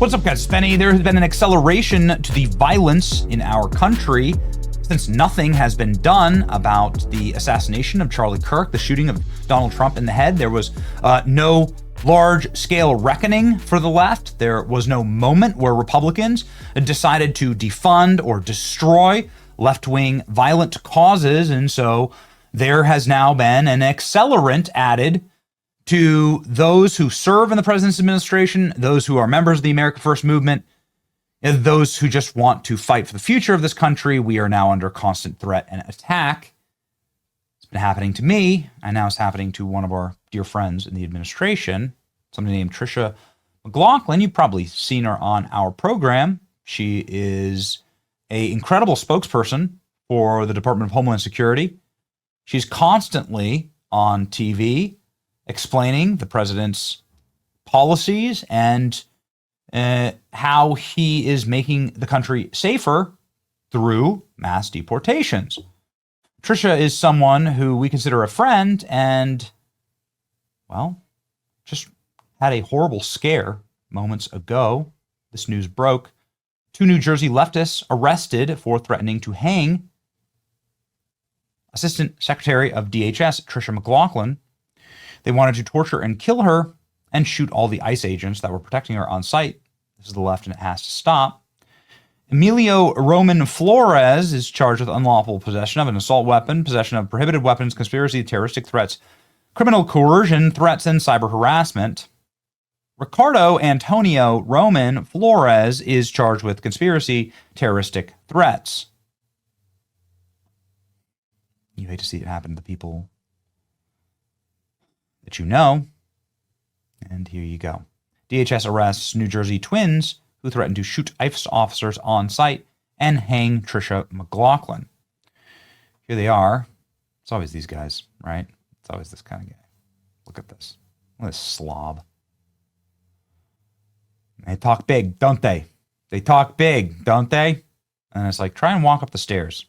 What's up, guys? Spenny. There has been an acceleration to the violence in our country since nothing has been done about the assassination of Charlie Kirk, the shooting of Donald Trump in the head. There was no large-scale reckoning for the left. There was no moment where Republicans decided to defund or destroy left-wing violent causes, and so there has now been an accelerant added to those who serve in the president's administration, those who are members of the America First movement, and those who just want to fight for the future of this country. We are now under constant threat and attack. It's been happening to me, and now it's happening to one of our dear friends in the administration, somebody named Tricia McLaughlin. You've probably seen her on our program. She is an incredible spokesperson for the Department of Homeland Security. She's constantly on TV explaining the president's policies and how he is making the country safer through mass deportations. Tricia is someone who we consider a friend and, well, just had a horrible scare moments ago. This news broke. 2 New Jersey leftists arrested for threatening to hang Assistant Secretary of DHS, Tricia McLaughlin. They wanted to torture and kill her and shoot all the ICE agents that were protecting her on site. This is the left, and it has to stop. Emilio Roman Flores is charged with unlawful possession of an assault weapon, possession of prohibited weapons, conspiracy, terroristic threats, criminal coercion, threats, and cyber harassment. Ricardo Antonio Roman Flores is charged with conspiracy, terroristic threats. You hate to see it happen to the people that you know. And here you go. DHS arrests New Jersey twins who threatened to shoot ICE officers on site and hang Tricia McLaughlin. Here they are. It's always these guys, right? It's always this kind of guy. Look at this. Look at this slob. They talk big, don't they? They talk big, don't they? And it's like, try and walk up the stairs.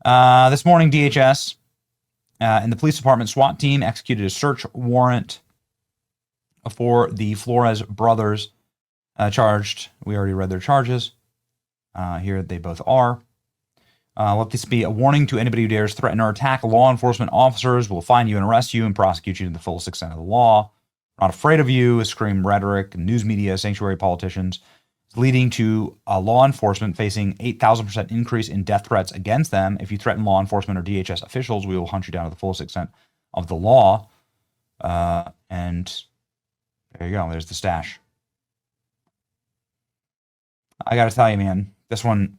This morning, DHS and the police department SWAT team executed a search warrant for the Flores brothers charged. We already read their charges. Here they both are. Let this be a warning to anybody who dares threaten or attack law enforcement officers. We'll find you and arrest you and prosecute you to the fullest extent of the law. We're not afraid of you, scream rhetoric, news media, sanctuary politicians, leading to law enforcement facing 8,000% increase in death threats against them. If you threaten law enforcement or DHS officials, we will hunt you down to the fullest extent of the law. And there you go. There's the stash. I got to tell you, man, this one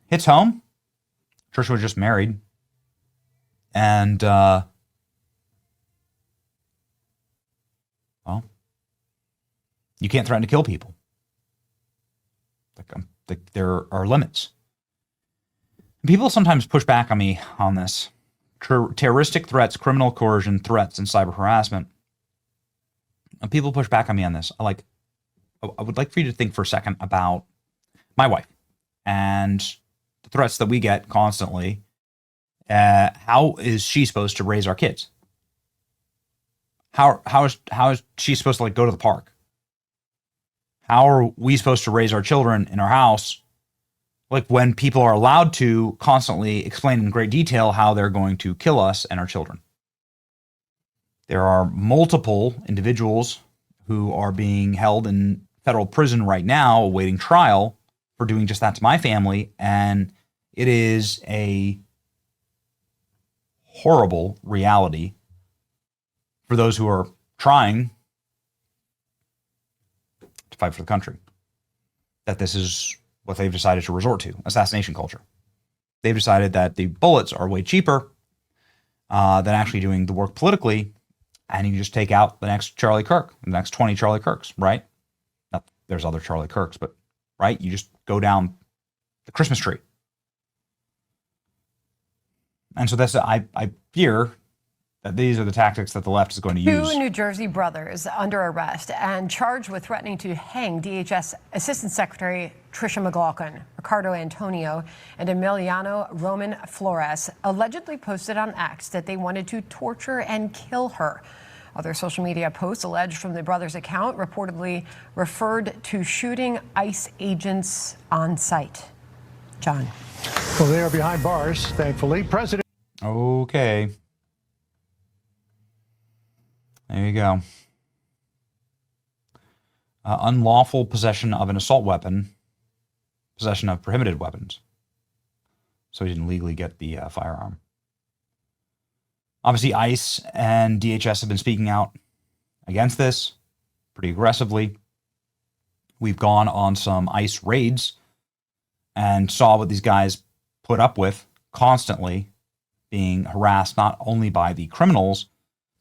hits home. Tricia was just married. And, well, you can't threaten to kill people. There are limits. People sometimes push back on me on this. Terroristic threats, criminal coercion, threats, and cyber harassment. And people push back on me on this. I would like for you to think for a second about my wife and the threats that we get constantly. How is she supposed to raise our kids? How is she supposed to go to the park? How are we supposed to raise our children in our house? When people are allowed to constantly explain in great detail how they're going to kill us and our children. There are multiple individuals who are being held in federal prison right now awaiting trial for doing just that to my family. And it is a horrible reality for those who are trying to fight for the country, that this is what they've decided to resort to, assassination culture. They've decided that the bullets are way cheaper than actually doing the work politically, and you can just take out the next Charlie Kirk, the next 20 Charlie Kirks, right? Now, there's other Charlie Kirks, but, right? You just go down the Christmas tree. And so that's, I fear that these are the tactics that the left is going to use. 2 New Jersey brothers under arrest and charged with threatening to hang DHS Assistant Secretary Tricia McLaughlin. Ricardo Antonio and Emiliano Roman Flores allegedly posted on X that they wanted to torture and kill her. Other social media posts alleged from the brothers' account reportedly referred to shooting ICE agents on site. John. Well, they are behind bars, thankfully. President. Okay. There you go. Unlawful possession of an assault weapon, possession of prohibited weapons. So he didn't legally get the firearm. Obviously, ICE and DHS have been speaking out against this pretty aggressively. We've gone on some ICE raids and saw what these guys put up with, constantly being harassed not only by the criminals,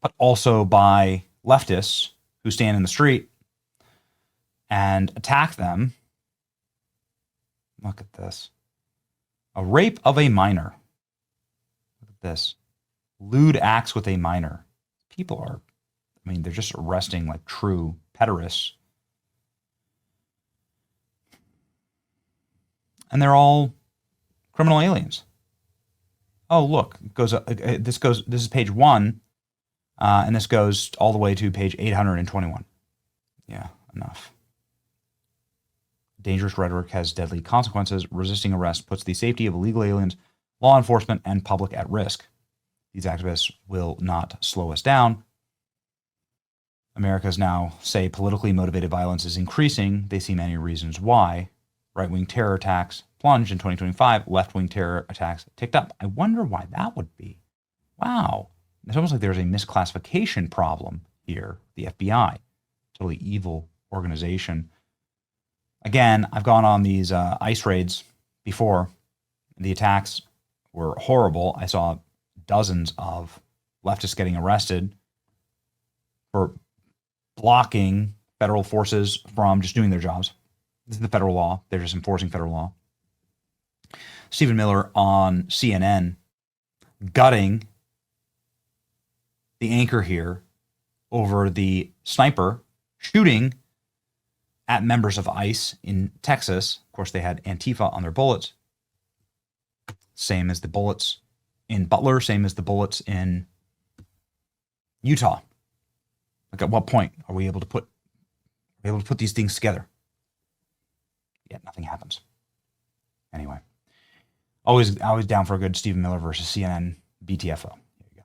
but also by leftists who stand in the street and attack them. Look at this. A rape of a minor. Look at this. Lewd acts with a minor. People are, they're just arresting like true pederasts. And they're all criminal aliens. Oh, look, this is page 1, and this goes all the way to page 821. Yeah, enough. Dangerous rhetoric has deadly consequences. Resisting arrest puts the safety of illegal aliens, law enforcement, and public at risk. These activists will not slow us down. Americans now say politically motivated violence is increasing. They see many reasons why. Right-wing terror attacks plunged in 2025. Left-wing terror attacks ticked up. I wonder why that would be. Wow. It's almost like there's a misclassification problem here. The FBI, totally evil organization. Again, I've gone on these ICE raids before. The attacks were horrible. I saw dozens of leftists getting arrested for blocking federal forces from just doing their jobs. This is the federal law. They're just enforcing federal law. Stephen Miller on CNN gutting the anchor here over the sniper shooting at members of ICE in Texas. Of course, they had Antifa on their bullets. Same as the bullets in Butler, same as the bullets in Utah. Like, at what point are we able to put these things together? Yet nothing happens. Anyway, always down for a good Stephen Miller versus CNN BTFO. Here you go.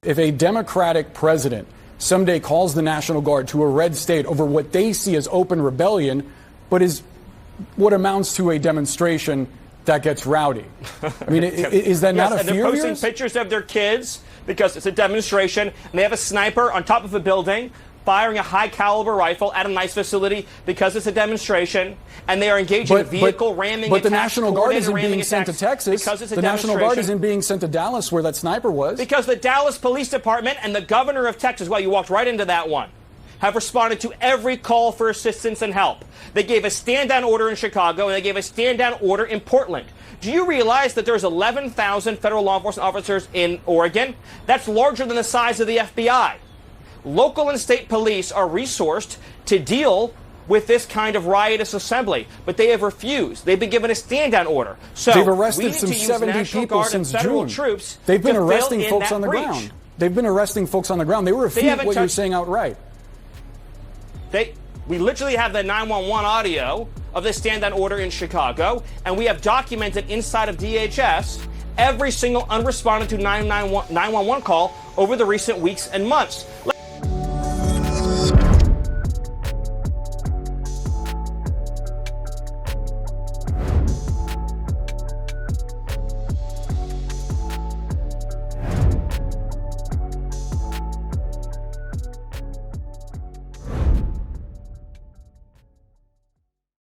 If a Democratic president someday calls the National Guard to a red state over what they see as open rebellion, but is what amounts to a demonstration that gets rowdy. I mean, is that not a fear? They're posting pictures of their kids because it's a demonstration, and they have a sniper on top of a building firing a high-caliber rifle at a nice facility because it's a demonstration, and they are engaging in vehicle ramming attacks. But the National Guard isn't being sent to Texas. The National Guard isn't being sent to Dallas, where that sniper was. Because the Dallas Police Department and the governor of Texas, well, you walked right into that one, have responded to every call for assistance and help. They gave a stand-down order in Chicago, and they gave a stand-down order in Portland. Do you realize that there's 11,000 federal law enforcement officers in Oregon? That's larger than the size of the FBI. Local and state police are resourced to deal with this kind of riotous assembly, but they have refused. They've been given a stand-down order. So they've arrested some 70 people since June. They've been arresting folks on the ground. They've been arresting folks on the ground. They refute what you're saying outright. We literally have the 911 audio of the stand-down order in Chicago, and we have documented inside of DHS every single unresponded to 911 call over the recent weeks and months.